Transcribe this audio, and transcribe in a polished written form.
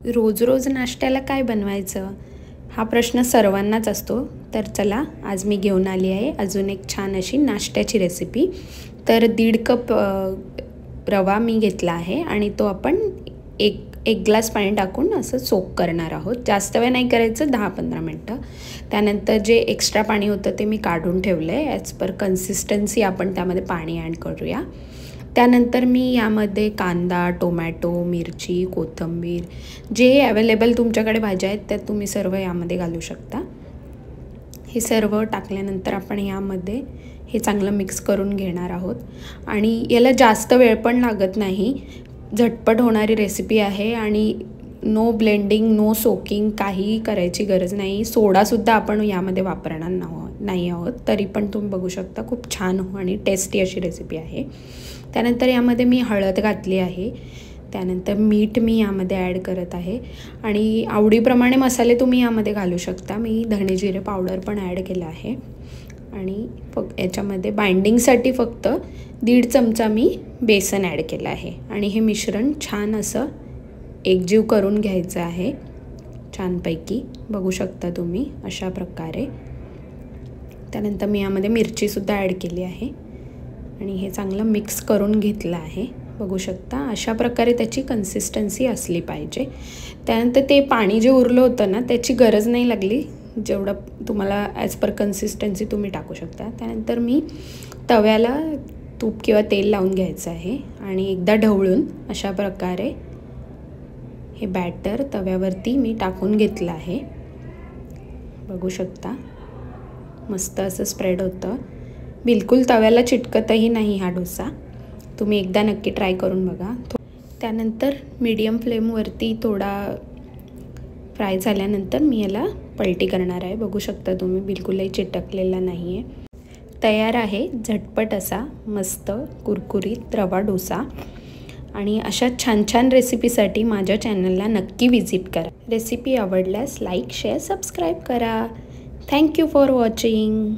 रोज रोज नाश्त्याला काय बनवायचं हा प्रश्न सर्वांनाच असतो. तर चला आज मी घेऊन आली आहे अजून एक छान अशी नाश्त्याची रेसिपी. तर 1.5 कप रवा मी घेतला आहे आणि तो आपण एक ग्लास पाणी टाकून असं सोक करणार आहोत. जास्त वेळ नाही करायचं, 10-15 मिनटं. त्यानंतर जे एक्स्ट्रा पाणी होतं ते मी काढून ठेवलं आहे. ॲज पर कन्सिस्टन्सी आपण त्यामध्ये पाणी ॲड करूया. त्यानंतर मी यामध्ये कांदा, टोमॅटो, मिरची, कोथिंबीर जे अवेलेबल तुमच्याकडे भाज्या आहेत त्या तुम्ही सर्व यामध्ये घालू शकता. हे सर्व टाकल्यानंतर आपण यामध्ये हे चांगलं मिक्स करून घेणार आहोत. आणि याला जास्त वेळ पण लागत नाही, झटपट होणारी रेसिपी आहे आणि नो ब्लेंडिंग, नो सोकिंग काहीही करायची गरज नाही. सोडासुद्धा आपण यामध्ये वापरणार नाही आहोत. तरी पण तुम्ही बघू शकता खूप छान आणि टेस्टी अशी रेसिपी आहे. त्यानंतर यामध्ये मी हळद घातली आहे. त्यानंतर मीठ मी यामध्ये ॲड करत आहे आणि आवडीप्रमाणे मसाले तुम्ही यामध्ये घालू शकता. मी धणे जिरे पावडर पण ॲड केलं आहे आणि याच्यामध्ये बाइंडिंगसाठी फक्त 1.5 चमचा मी बेसन ॲड केलं आहे. आणि हे मिश्रण छान असं एकजीव करून घ्यायचं आहे छानपैकी. बघू शकता तुम्ही अशा प्रकारे. त्यानंतर मी यामध्ये मिरचीसुद्धा ॲड केली आहे आणि हे चांगलं मिक्स करून घेतलं आहे. बघू शकता अशा प्रकारे त्याची कन्सिस्टन्सी असली पाहिजे. त्यानंतर ते पाणी जे उरलं होतं ना त्याची गरज नाही लागली, जेवढं तुम्हाला ॲज पर कन्सिस्टन्सी तुम्ही टाकू शकता. त्यानंतर मी तव्याला तूप किंवा तेल लावून घ्यायचं आहे आणि एकदा ढवळून अशा प्रकारे हे बॅटर तव्यावरती मी टाकून घेतलं आहे. बघू शकता मस्त असं स्प्रेड होतं. बिलकुल तव्याला चिटकतही नाही हा डोसा. तुम्ही एकदा नक्की ट्राय करून बघा. त्यानंतर मीडियम फ्लेमवरती थोडा फ्राय झाल्यानंतर मी याला पलटी करणार आहे. बघू शकता तुम्ही बिलकुलही चिटकलेला नाही आहे. तयार आहे झटपट असा मस्त कुरकुरीत रवा डोसा. आणि अशा छान छान रेसिपीसाठी माझ्या चॅनलला नक्की विजिट करा. रेसिपी आवडल्यास लाईक, शेअर, सबस्क्राईब करा. Thank you for watching.